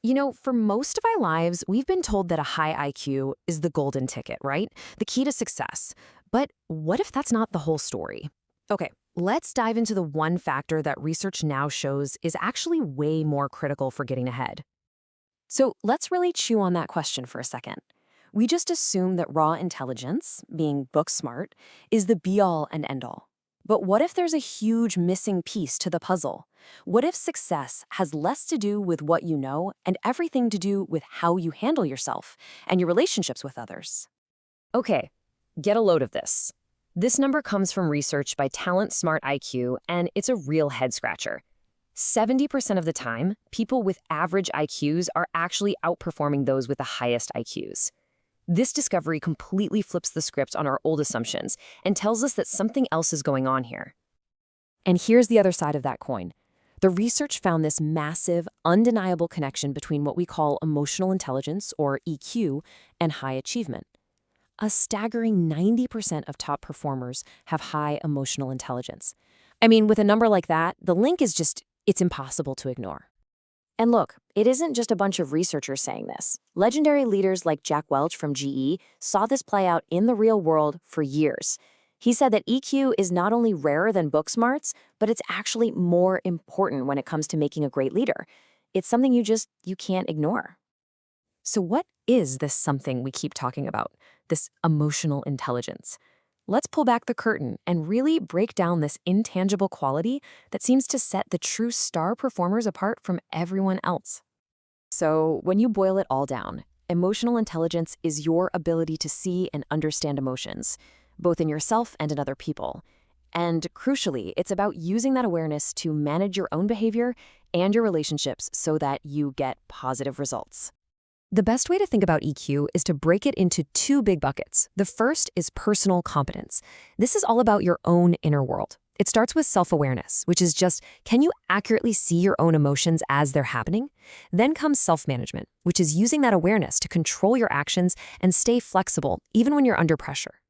For most of our lives, we've been told that a high IQ is the golden ticket, right? The key to success. But what if that's not the whole story? Okay, let's dive into the one factor that research now shows is actually way more critical for getting ahead. So let's really chew on that question for a second. We just assume that raw intelligence, being book smart, is the be all and end all. But what if there's a huge missing piece to the puzzle? What if success has less to do with what you know and everything to do with how you handle yourself and your relationships with others? Okay, get a load of this. This number comes from research by Talent Smart IQ, and it's a real head scratcher. 70% of the time, people with average IQs are actually outperforming those with the highest IQs. This discovery completely flips the script on our old assumptions and tells us that something else is going on here. And here's the other side of that coin. The research found this massive, undeniable connection between what we call emotional intelligence, or EQ, and high achievement. A staggering 90% of top performers have high emotional intelligence. I mean, with a number like that, the link is it's impossible to ignore. And look, it isn't just a bunch of researchers saying this. Legendary leaders like Jack Welch from GE saw this play out in the real world for years. He said that EQ is not only rarer than book smarts, but it's actually more important when it comes to making a great leader. It's something you can't ignore. So what is this something we keep talking about, this emotional intelligence? Let's pull back the curtain and really break down this intangible quality that seems to set the true star performers apart from everyone else. So, when you boil it all down, emotional intelligence is your ability to see and understand emotions, both in yourself and in other people. And crucially, it's about using that awareness to manage your own behavior and your relationships so that you get positive results. The best way to think about EQ is to break it into two big buckets. The first is personal competence. This is all about your own inner world. It starts with self-awareness, which is just, can you accurately see your own emotions as they're happening? Then comes self-management, which is using that awareness to control your actions and stay flexible, even when you're under pressure.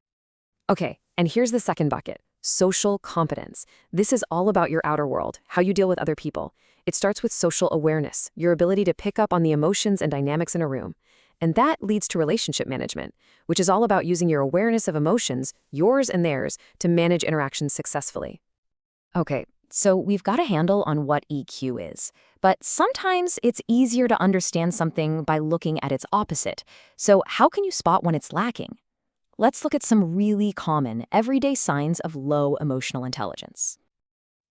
Okay, and here's the second bucket, social competence. This is all about your outer world, how you deal with other people. It starts with social awareness, your ability to pick up on the emotions and dynamics in a room. And that leads to relationship management, which is all about using your awareness of emotions, yours and theirs, to manage interactions successfully. Okay, so we've got a handle on what EQ is, but sometimes it's easier to understand something by looking at its opposite. So how can you spot when it's lacking? Let's look at some really common, everyday signs of low emotional intelligence.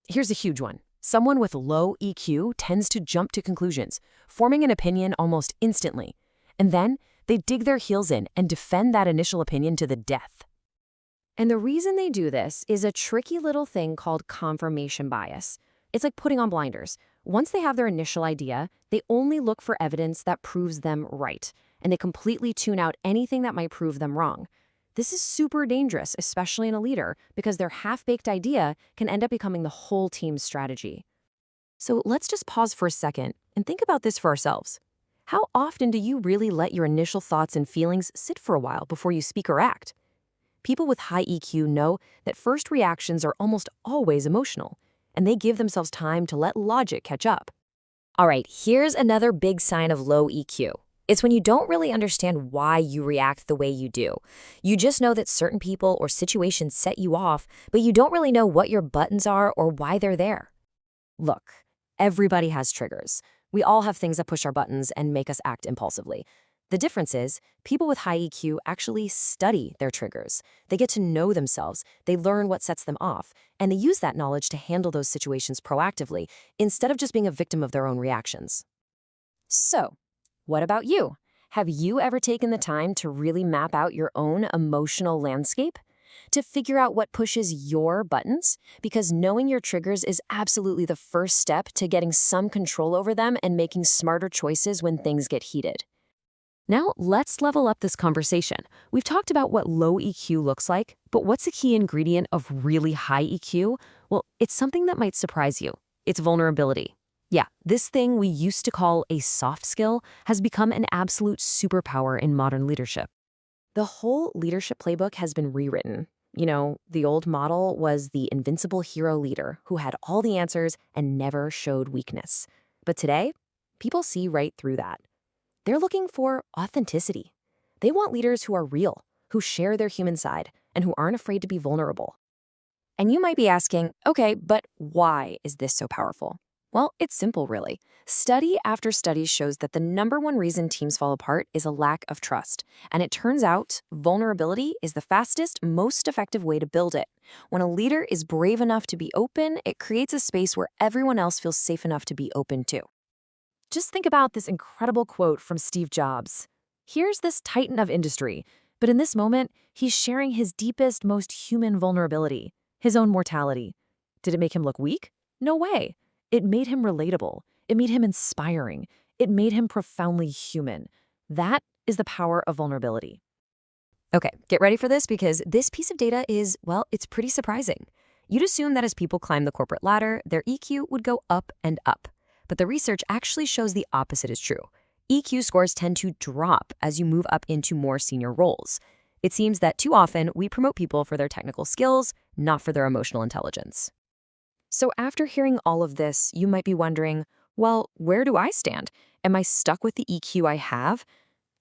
Here's a huge one. Someone with low EQ tends to jump to conclusions, forming an opinion almost instantly. And then they dig their heels in and defend that initial opinion to the death. And the reason they do this is a tricky little thing called confirmation bias. It's like putting on blinders. Once they have their initial idea, they only look for evidence that proves them right, and they completely tune out anything that might prove them wrong. This is super dangerous, especially in a leader, because their half-baked idea can end up becoming the whole team's strategy. So let's just pause for a second and think about this for ourselves. How often do you really let your initial thoughts and feelings sit for a while before you speak or act? People with high EQ know that first reactions are almost always emotional, and they give themselves time to let logic catch up. All right, here's another big sign of low EQ. It's when you don't really understand why you react the way you do. You just know that certain people or situations set you off, but you don't really know what your buttons are or why they're there. Look, everybody has triggers. We all have things that push our buttons and make us act impulsively. The difference is, people with high EQ actually study their triggers. They get to know themselves, they learn what sets them off, and they use that knowledge to handle those situations proactively, instead of just being a victim of their own reactions. So, what about you? Have you ever taken the time to really map out your own emotional landscape? To figure out what pushes your buttons? Because knowing your triggers is absolutely the first step to getting some control over them and making smarter choices when things get heated. Now, let's level up this conversation. We've talked about what low EQ looks like, but what's a key ingredient of really high EQ? Well, it's something that might surprise you. It's vulnerability. Yeah, this thing we used to call a soft skill has become an absolute superpower in modern leadership. The whole leadership playbook has been rewritten. The old model was the invincible hero leader who had all the answers and never showed weakness. But today, people see right through that. They're looking for authenticity. They want leaders who are real, who share their human side, and who aren't afraid to be vulnerable. And you might be asking, okay, but why is this so powerful? Well, it's simple, really. Study after study shows that the number one reason teams fall apart is a lack of trust. And it turns out vulnerability is the fastest, most effective way to build it. When a leader is brave enough to be open, it creates a space where everyone else feels safe enough to be open too. Just think about this incredible quote from Steve Jobs. Here's this titan of industry, but in this moment, he's sharing his deepest, most human vulnerability, his own mortality. Did it make him look weak? No way. It made him relatable. It made him inspiring. It made him profoundly human. That is the power of vulnerability. Okay, get ready for this because this piece of data is, well, it's pretty surprising. You'd assume that as people climb the corporate ladder, their EQ would go up and up. But the research actually shows the opposite is true. EQ scores tend to drop as you move up into more senior roles. It seems that too often we promote people for their technical skills, not for their emotional intelligence. So after hearing all of this, you might be wondering, well, where do I stand? Am I stuck with the EQ I have?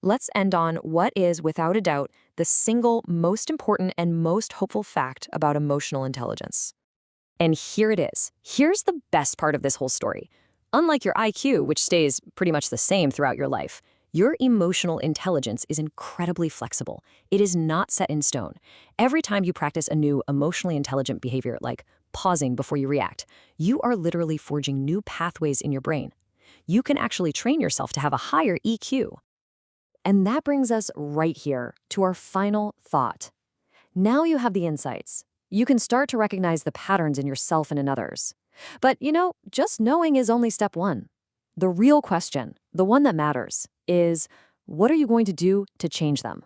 Let's end on what is, without a doubt, the single most important and most hopeful fact about emotional intelligence. And here it is. Here's the best part of this whole story. Unlike your IQ, which stays pretty much the same throughout your life, your emotional intelligence is incredibly flexible. It is not set in stone. Every time you practice a new emotionally intelligent behavior, like pausing before you react, you are literally forging new pathways in your brain. You can actually train yourself to have a higher EQ. And that brings us right here to our final thought. Now you have the insights. You can start to recognize the patterns in yourself and in others. But, just knowing is only step one. The real question, the one that matters, is what are you going to do to change them?